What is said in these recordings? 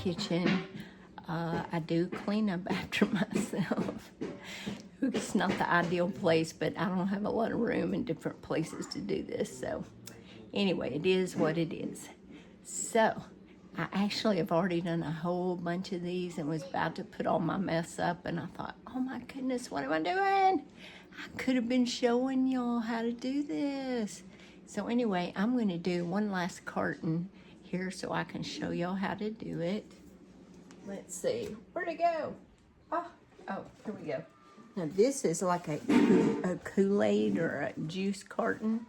kitchen. I do clean up after myself. It's not the ideal place, but I don't have a lot of room in different places to do this. So anyway, it is what it is. So I actually have already done a whole bunch of these and was about to put all my mess up, and I thought, oh my goodness, what am I doing? I could have been showing y'all how to do this. So anyway, I'm going to do one last carton here so I can show y'all how to do it. Let's see, where'd it go? Oh, here we go. Now this is like a Kool-Aid or a juice carton.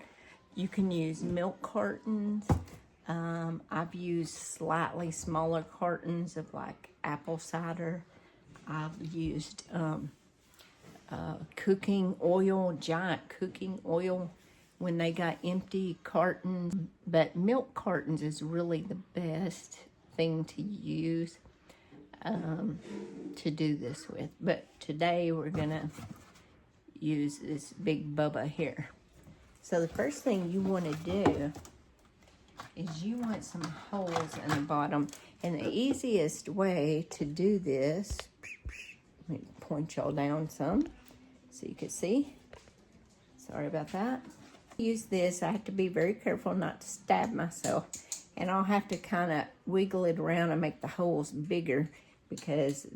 You can use milk cartons. I've used slightly smaller cartons of like apple cider. I've used cooking oil, giant cooking oil when they got empty cartons. But milk cartons is really the best thing to use to do this with. But today we're gonna use this big Bubba here. So the first thing you want to do is you want some holes in the bottom. And the easiest way to do this, let me point y'all down some so you can see. Sorry about that. Use this. I have to be very careful not to stab myself. And I'll have to kind of wiggle it around and make the holes bigger because,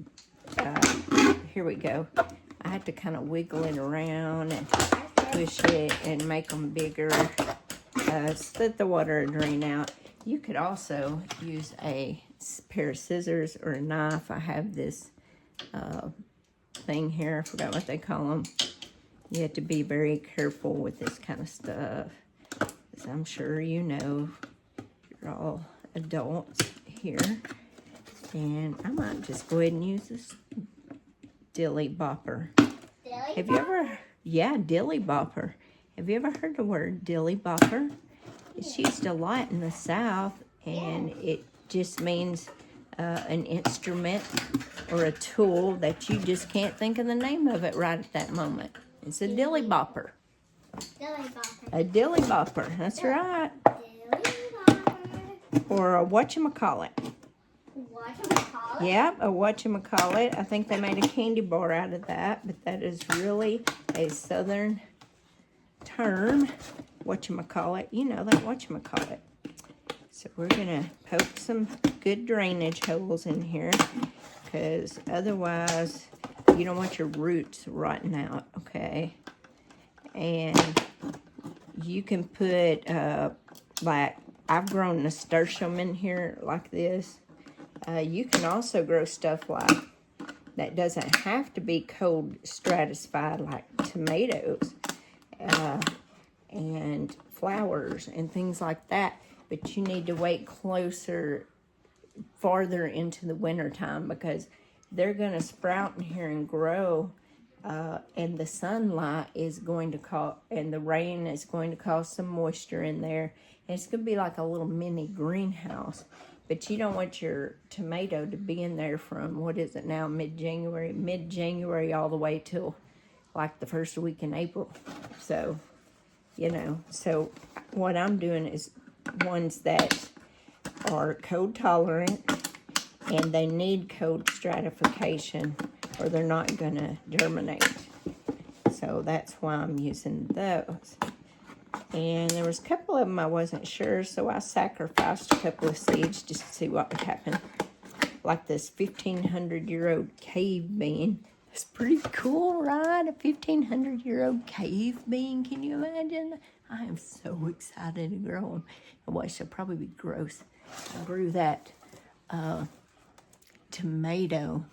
here we go. I have to kind of wiggle it around and push it and make them bigger. So that the water will drain out. You could also use a pair of scissors or a knife. I have this thing here. I forgot what they call them. You have to be very careful with this kind of stuff. As I'm sure you know, you're all adults here. And I might just go ahead and use this dilly bopper. Have you ever, yeah, dilly bopper. Have you ever heard the word dilly bopper? It's used a lot in the South, and it just means an instrument or a tool that you just can't think of the name of it right at that moment. It's a dilly bopper. Dilly bopper. A dilly bopper, that's right. Dilly bopper. Or a whatchamacallit. Whatchamacallit? Yep, a whatchamacallit. I think they made a candy bar out of that, but that is really a Southern term. Whatchamacallit, you know that whatchamacallit. So we're gonna poke some good drainage holes in here because otherwise you don't want your roots rotting out, okay? And you can put like I've grown nasturtium in here like this. You can also grow stuff like that doesn't have to be cold stratified, like tomatoes and flowers and things like that. But you need to wait farther into the winter time because they're going to sprout in here and grow. And the sunlight is going to cause, and the rain is going to cause some moisture in there. And it's going to be like a little mini greenhouse. But you don't want your tomato to be in there from, what is it now, mid-January all the way till like the first week in April. So, you know, so what I'm doing is ones that are cold tolerant and they need cold stratification or they're not going to germinate. So that's why I'm using those. And there was a couple of them I wasn't sure, so I sacrificed a couple of seeds just to see what would happen. Like this 1,500-year-old cave bean. It's pretty cool, right? A 1,500-year-old cave bean. Can you imagine? I am so excited to grow them. Well, she'll probably be gross. I grew that tomato.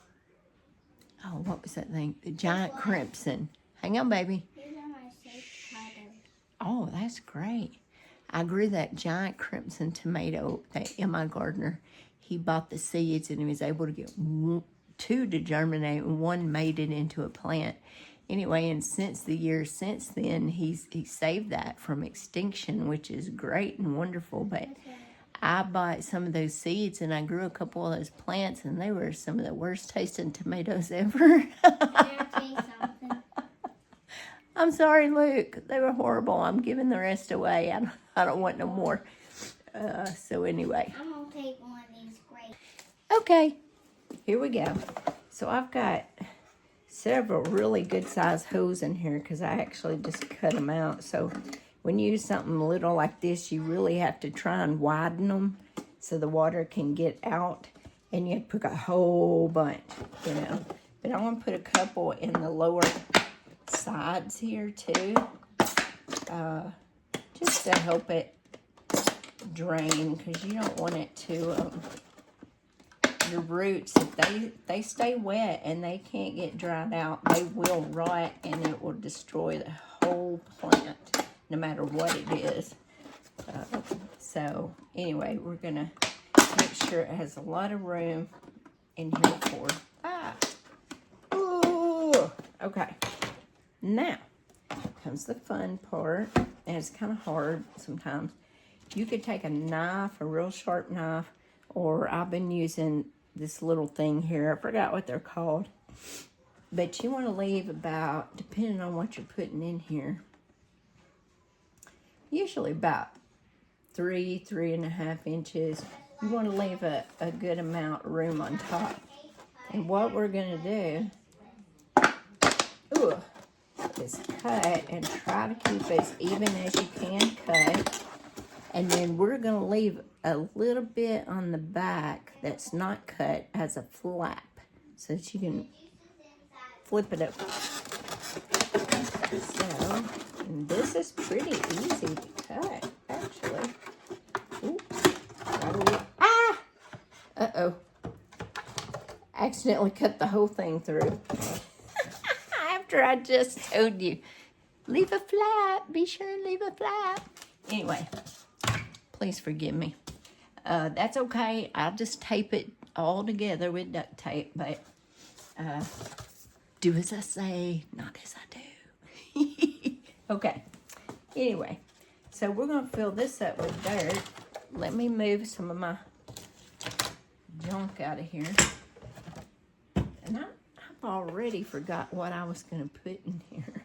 Oh, what was that thing? The giant crimson. Hang on, baby. Oh, that's great. I grew that giant crimson tomato that my gardener, he bought the seeds and he was able to get two to germinate and one made it into a plant. Anyway, and since then, he's saved that from extinction, which is great and wonderful. But I bought some of those seeds and I grew a couple of those plants and they were some of the worst tasting tomatoes ever. I'm sorry, Luke. They were horrible. I'm giving the rest away. I don't want no more. So anyway. I'm going to take one of these grapes. Okay, here we go. So I've got several really good sized holes in here because I actually just cut them out. So when you use something little like this, you really have to try and widen them so the water can get out. And you have to put a whole bunch, you know. But I want to put a couple in the lower sides here too. Just to help it drain, because you don't want it to, your roots, if they stay wet and they can't get dried out, they will rot and it will destroy the whole plant, no matter what it is. So anyway, we're gonna make sure it has a lot of room in here for, ooh, okay. Now comes the fun part, and it's kind of hard sometimes. You could take a knife, a real sharp knife, or I've been using this little thing here. I forgot what they're called. But you want to leave about, depending on what you're putting in here, usually about 3.5 inches. You want to leave a good amount of room on top. And what we're going to do is cut and try to keep as even as you can cut. And then we're going to leave a little bit on the back that's not cut as a flap so that you can flip it up. So, and this is pretty easy to cut, actually. Oops. Ah! Uh-oh. Accidentally cut the whole thing through. After I just told you, leave a flap. Be sure and leave a flap. Anyway, please forgive me. That's okay. I'll just tape it all together with duct tape, but do as I say, not as I do. Okay. Anyway, so we're going to fill this up with dirt. Let me move some of my junk out of here. And I've already forgot what I was going to put in here.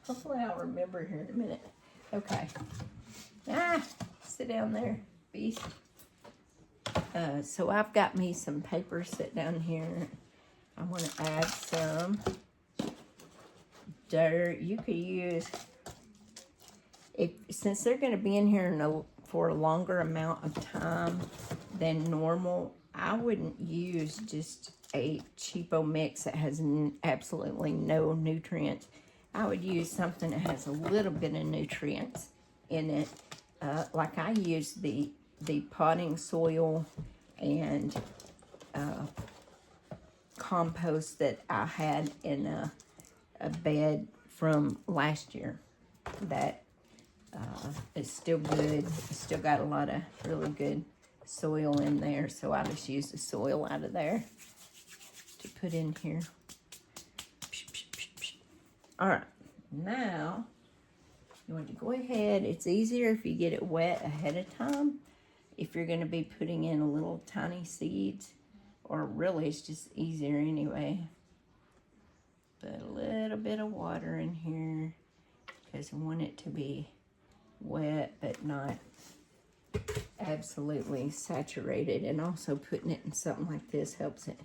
Hopefully I'll remember here in a minute. Okay. Sit down there, beast. So I've got me some paper sit down here. I want to add some dirt. You could use, since they're going to be in here for a longer amount of time than normal, I wouldn't use just a cheapo mix that has absolutely no nutrients. I would use something that has a little bit of nutrients in it. Like I use the potting soil and compost that I had in a bed from last year. That is still good. It's still got a lot of really good soil in there, so I just use the soil out of there to put in here. All right, now you want to go ahead. It's easier if you get it wet ahead of time. If you're going to be putting in a little tiny seeds, or really it's just easier anyway. Put a little bit of water in here because I want it to be wet but not absolutely saturated. And also putting it in something like this helps it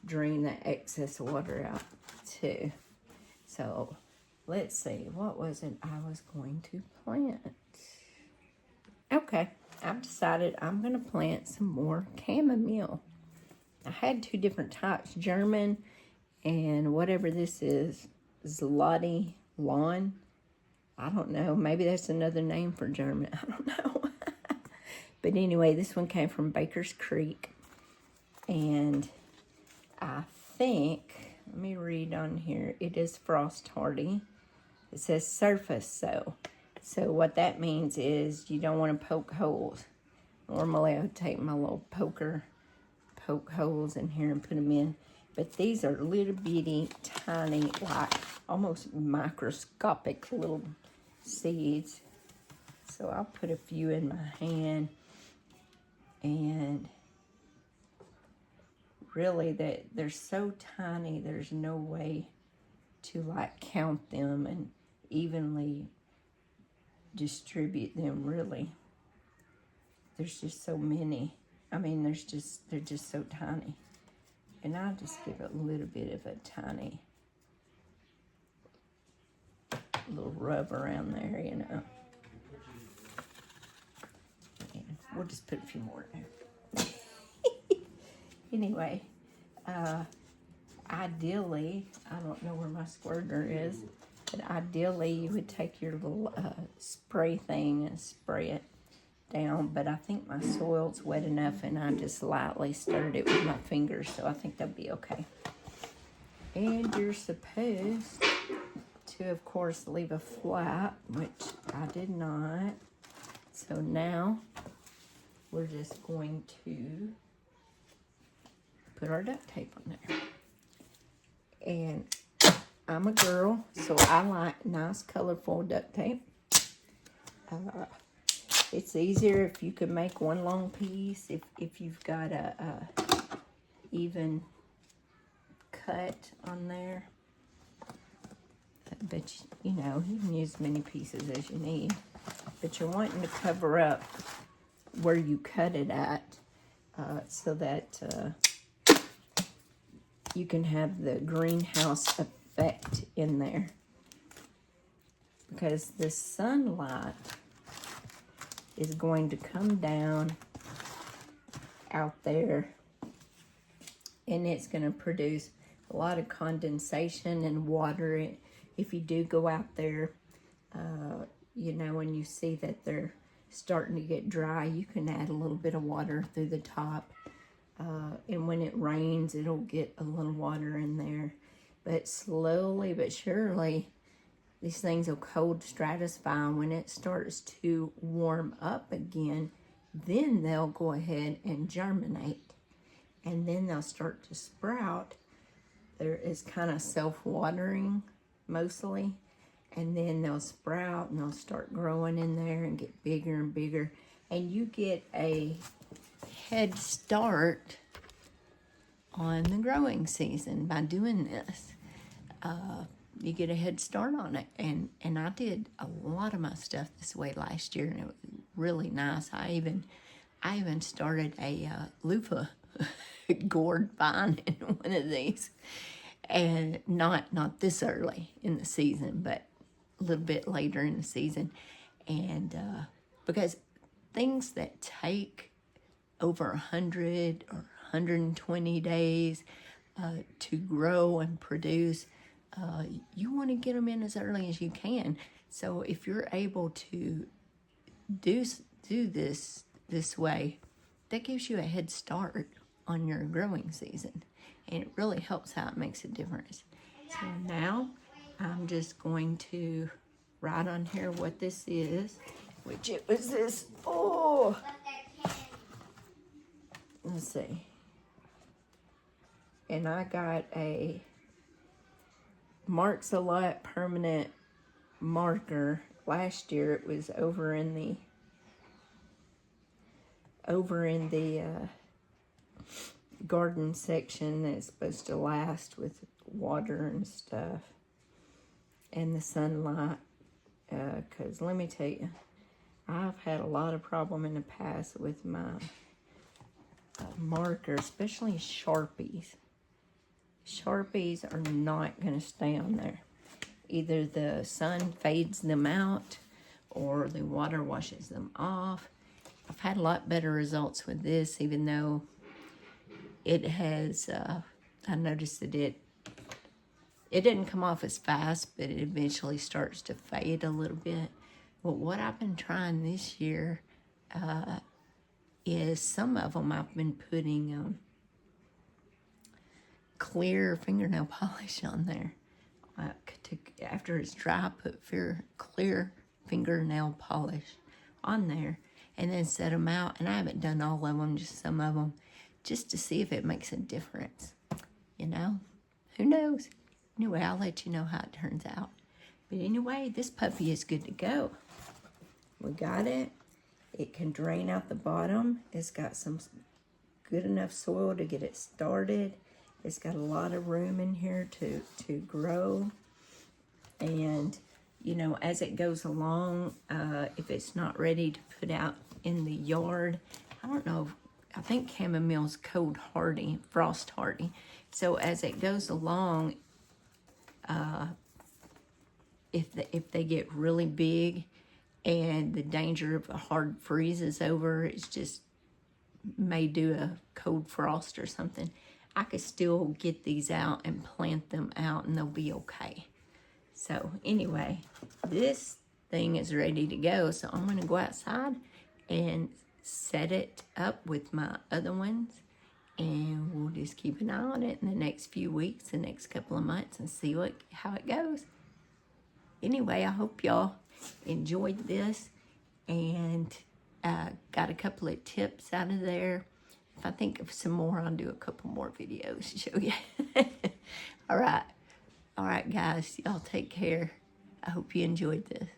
drain that excess water out too. So let's see, what was it I was going to plant? Okay, I've decided I'm going to plant some more chamomile. I had two different types, German and whatever this is, Zloty lawn. I don't know, maybe that's another name for German, I don't know. But anyway, this one came from Baker's Creek. And I think, let me read on here, it is frost hardy. It says surface sow. So what that means is you don't want to poke holes. Normally I would take my little poker, poke holes in here and put them in. But these are little bitty, tiny, like almost microscopic little seeds. So I'll put a few in my hand. And really they're so tiny, there's no way to like count them and evenly distribute them, really. There's just so many. I mean, they're just so tiny. And I'll just give it a little bit of a tiny little rub around there, you know. And we'll just put a few more there. Anyway, ideally, I don't know where my squirter is, but ideally you would take your little spray thing and spray it down. But I think my soil's wet enough and I just lightly stirred it with my fingers, so I think that'll be okay. And you're supposed to, of course, leave a flap, which I did not. So now we're just going to put our duct tape on there. And I'm a girl, so I like nice, colorful duct tape. It's easier if you can make one long piece, if you've got a even cut on there. But, you know, you can use as many pieces as you need. But you're wanting to cover up where you cut it at so that you can have the greenhouse effect in there. Because the sunlight is going to come down out there and it's going to produce a lot of condensation and water it. If you do go out there, you know, and you see that they're starting to get dry, you can add a little bit of water through the top. And when it rains, it'll get a little water in there. But slowly but surely, these things will cold stratify. When it starts to warm up again, then they'll go ahead and germinate. And then they'll start to sprout. There is kind of self-watering mostly. And then they'll sprout and they'll start growing in there and get bigger and bigger. And you get a head start on the growing season by doing this. You get a head start on it. And I did a lot of my stuff this way last year, and it was really nice. I even started a loofah gourd vine in one of these. And not this early in the season, but a little bit later in the season. And because things that take over 100 or 120 days to grow and produce, you want to get them in as early as you can. So if you're able to do this way, that gives you a head start on your growing season. And it really helps out, makes a difference. So now I'm just going to write on here what this is, which it was this, let's see. And I got a Marks a Lot permanent marker. Last year it was over in the garden section that's supposed to last with water and stuff and the sunlight. Because let me tell you, I've had a lot of problem in the past with my markers, especially Sharpies. Sharpies are not going to stay on there. Either the sun fades them out or the water washes them off. I've had a lot better results with this, even though it has, I noticed that it didn't come off as fast, but it eventually starts to fade a little bit. But what I've been trying this year is some of them I've been putting clear fingernail polish on there. After it's dry, I put clear fingernail polish on there and then set them out. And I haven't done all of them, just some of them, just to see if it makes a difference. You know, who knows? Anyway, I'll let you know how it turns out. But anyway, this puppy is good to go. We got it. It can drain out the bottom. It's got some good enough soil to get it started. It's got a lot of room in here to grow. And, you know, as it goes along, if it's not ready to put out in the yard, I don't know I think chamomile's cold hardy, frost hardy. So as it goes along, if they get really big and the danger of a hard freeze is over, it's just may do a cold frost or something, I could still get these out and plant them out and they'll be okay. So anyway, this thing is ready to go. So I'm gonna go outside and set it up with my other ones, and we'll just keep an eye on it in the next few weeks, the next couple of months, and see how it goes. Anyway, I hope y'all enjoyed this and got a couple of tips out of there. If I think of some more, I'll do a couple more videos to show you. All right, guys, y'all take care. I hope you enjoyed this.